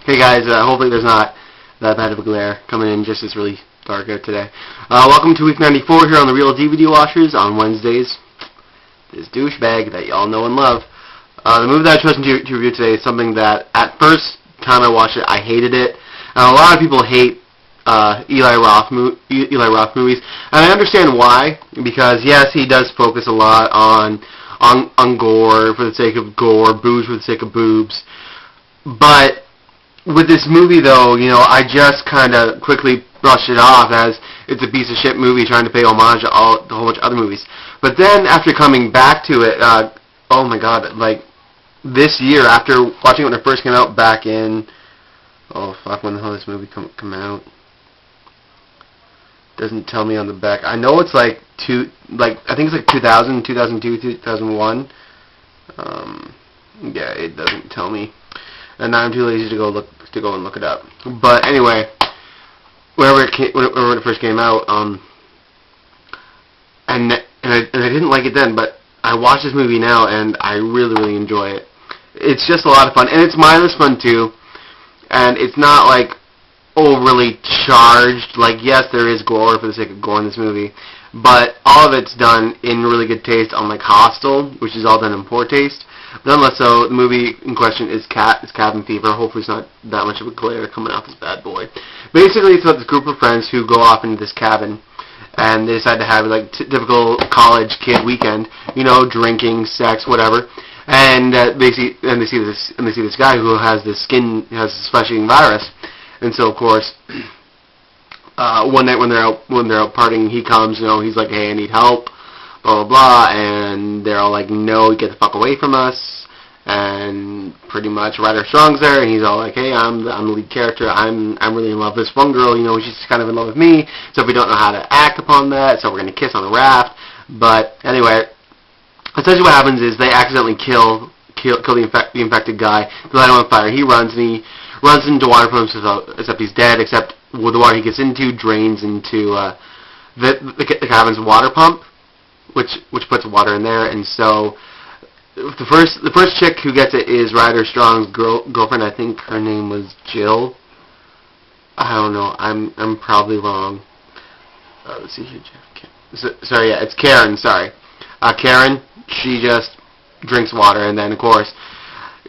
Hey guys, hopefully there's not that bad of a glare coming in, just it's really dark out today. Welcome to week 94 here on theReelDVDWatchers on Wednesdays. This douchebag that y'all know and love. The movie that I chose to review today is something that at first time I watched it, I hated it. A lot of people hate Eli Roth movies, and I understand why, because yes, he does focus a lot on gore for the sake of gore, boobs for the sake of boobs, but with this movie, though, you know, I just kind of quickly brushed it off as it's a piece of shit movie trying to pay homage to a whole bunch of other movies. But then, after coming back to it, oh my god, like, this year, after watching it when it first came out back in, oh fuck, when the hell did this movie come out? Doesn't tell me on the back. I know it's like, I think it's like 2000, 2002, 2001. Yeah, it doesn't tell me. And now I'm too lazy to go and look it up. But anyway, whenever it first came out, and I didn't like it then, but I watched this movie now and I really enjoy it. It's just a lot of fun, and it's mindless fun too. And it's not like overly charged. Like, yes, there is gore for the sake of gore in this movie, but all of it's done in really good taste, unlike Hostel, which is all done in poor taste. Nonetheless, so the movie in question is Cabin Fever. Hopefully it's not that much of a glare coming off this bad boy. Basically, it's about this group of friends who go off into this cabin, and they decide to have like typical college kid weekend. You know, drinking, sex, whatever. And they see this guy who has this flesh-eating virus. And so, of course, one night when they're out partying, he comes. You know, he's like, "Hey, I need help." Blah blah blah, and they're all like, "No, get the fuck away from us!" And pretty much Ryder Strong's there, and he's all like, "Hey, I'm the lead character. I'm really in love with this one girl. You know, she's kind of in love with me. So we don't know how to act upon that. So we're gonna kiss on the raft." But anyway, essentially what happens is they accidentally kill the infected guy. They light him on fire. He runs into water from himself, except he's dead. Except with the water he gets into drains into the cabin's water pump, which puts water in there, and so the first chick who gets it is Ryder Strong's girlfriend. I think her name was Jill. I don't know. I'm probably wrong. Let's see here, sorry, yeah, it's Karen. Sorry, Karen. She just drinks water, and then of course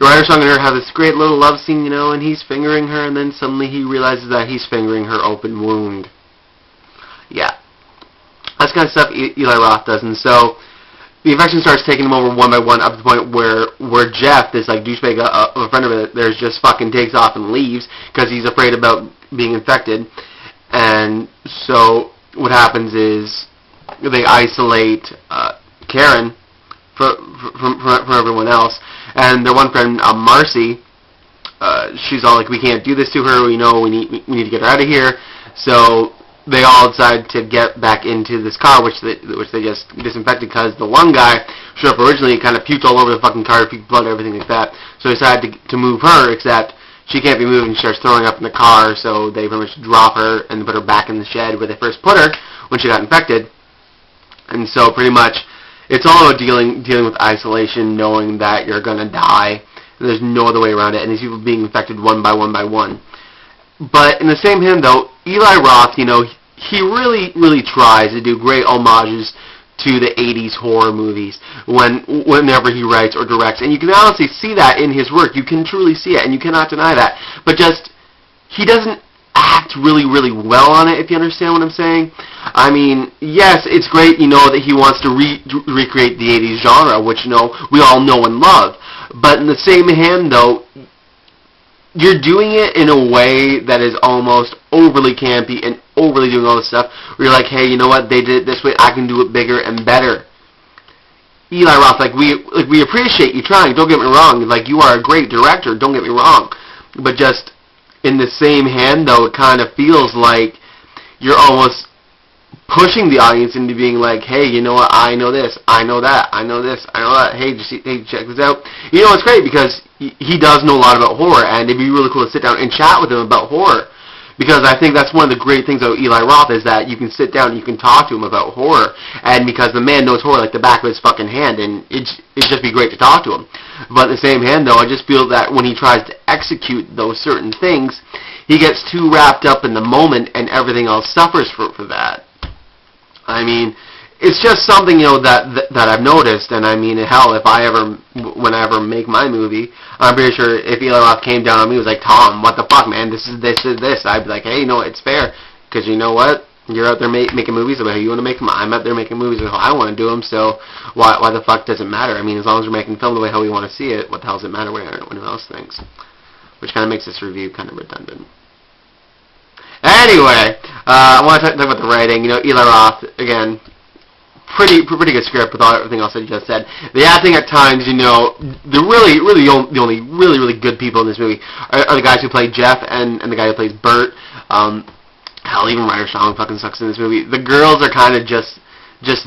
Ryder Strong and her have this great little love scene, you know, and he's fingering her, and then suddenly he realizes that he's fingering her open wound. Yeah. That's the kind of stuff Eli Roth does, and so the infection starts taking him over one by one up to the point where Jeff, this like douchebag of a friend of theirs, just fucking takes off and leaves because he's afraid about being infected. And so what happens is they isolate Karen from everyone else, and their one friend Marcy, she's all like, "We can't do this to her. We know we need to get her out of here." So they all decide to get back into this car, which they just disinfected because the one guy showed up originally, kind of puked all over the fucking car, puked blood, everything like that. So they decided to move her, except she can't be moved and she starts throwing up in the car, so they pretty much drop her and put her back in the shed where they first put her when she got infected. And so pretty much it's all about dealing with isolation, knowing that you're going to die, and there's no other way around it, and these people being infected one by one by one. But in the same hand, though, Eli Roth, you know, he really tries to do great homages to the 80s horror movies whenever he writes or directs. And you can honestly see that in his work. You can truly see it, and you cannot deny that. But just, he doesn't act really well on it, if you understand what I'm saying. I mean, yes, it's great, you know, that he wants to recreate the 80s genre, which, you know, we all know and love. But in the same hand, though, you're doing it in a way that is almost overly campy and overly doing all this stuff where you're like, hey, you know what, they did it this way, I can do it bigger and better. Eli Roth, we appreciate you trying, don't get me wrong, like, you are a great director, don't get me wrong, but just in the same hand, though, it kind of feels like you're almost pushing the audience into being like, hey, you know what, I know this, I know that, I know this, I know that, hey, check this out. You know, it's great because he does know a lot about horror, and it'd be really cool to sit down and chat with him about horror, Because I think that's one of the great things about Eli Roth is that you can sit down and you can talk to him about horror, and because the man knows horror like the back of his fucking hand, and it'd just be great to talk to him. But at the same hand, though, I just feel that when he tries to execute those certain things, he gets too wrapped up in the moment, and everything else suffers for that. I mean, it's just something, that I've noticed, and I mean, hell, when I ever make my movie, I'm pretty sure if Eli Roth came down on me and was like, Tom, what the fuck, man, this is this, I'd be like, hey, it's fair, because you know what? You're out there making movies about how you want to make them. I'm out there making movies about how I want to do them, so why the fuck does it matter? I mean, as long as we're making film the way how we want to see it, what the hell does it matter what anyone else thinks? Which kind of makes this review kind of redundant. Anyway, I want to talk about the writing. Eli Roth, again, pretty good script with everything else that you just said. The acting at times, the only really good people in this movie are the guys who play Jeff and the guy who plays Bert. Hell, even Ryder Strong fucking sucks in this movie. The girls are kind of just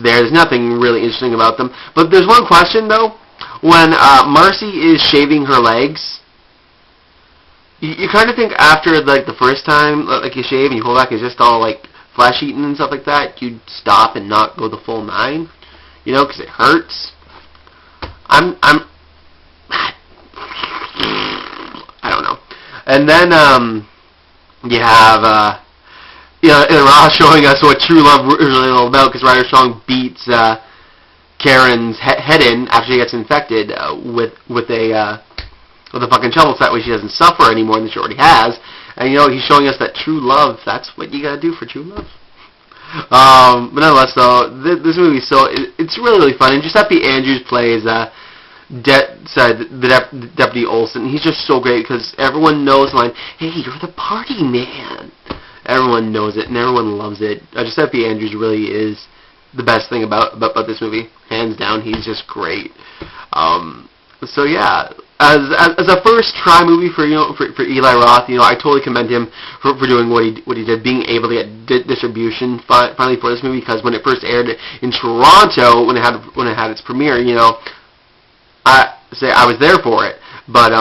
there. There's nothing really interesting about them. But there's one question, though. When Marcy is shaving her legs, you kind of think after, the first time, you shave and you pull back, it's just all, flesh-eaten and stuff like that, you'd stop and not go the full 9, because it hurts. I don't know. And then, you have, Roth showing us what true love is really all about, because Ryder Strong beats, Karen's head in after she gets infected, with a fucking shovel, so that way she doesn't suffer any more than she already has. And, he's showing us that true love, that's what you gotta do for true love. But nonetheless, though, this movie, it's really fun. And Giuseppe Andrews plays, the Deputy Olsen. He's just so great, because everyone knows the line, hey, you're the party man. Everyone knows it, and everyone loves it. Giuseppe Andrews really is the best thing about this movie. Hands down, he's just great. So, yeah. As a first try movie for Eli Roth, I totally commend him for doing what he did, being able to get distribution finally for this movie, because when it first aired in Toronto, when it had its premiere, I was there for it, but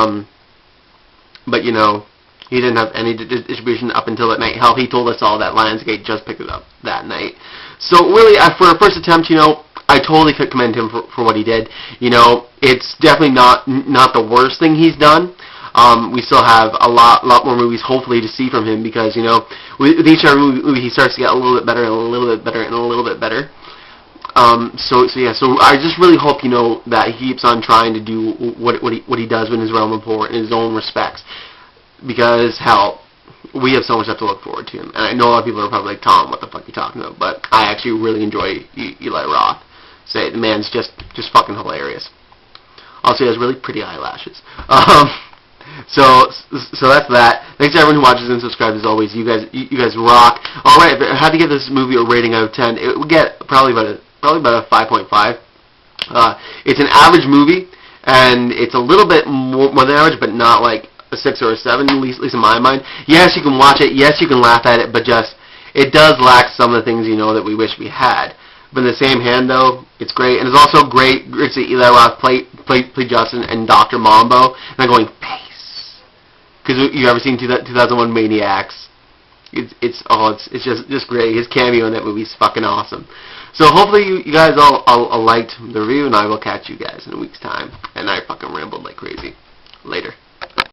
he didn't have any distribution up until that night. Hell, he told us all that Lionsgate just picked it up that night. So really, for a first attempt, I totally could commend him for what he did. It's definitely not the worst thing he's done. We still have a lot more movies, hopefully, to see from him, because, with each movie, he starts to get a little bit better and a little bit better and a little bit better. So I just really hope, that he keeps on trying to do what he does in his realm of horror, in his own respects. Because, hell, we have so much stuff to look forward to him. And I know a lot of people are probably like, Tom, what the fuck are you talking about? But I actually really enjoy Eli Roth. The man's just fucking hilarious. Also, he has really pretty eyelashes. So that's that. Thanks to everyone who watches and subscribes as always. You guys rock. All right, if I had to give this movie a rating out of 10, it would get probably about a 5.5. It's an average movie, and it's a little bit more than average, but not like a 6 or a 7, at least in my mind. Yes, you can watch it. Yes, you can laugh at it, but it does lack some of the things that we wish we had. But in the same hand, though, it's great. And it's also great to see Eli Roth play Justin and Dr. Mambo. And I'm going, peace. Because you ever seen 2001 Maniacs? It's just great. His cameo in that movie is fucking awesome. So hopefully you guys all liked the review, and I will catch you guys in a week's time. And I fucking rambled like crazy. Later.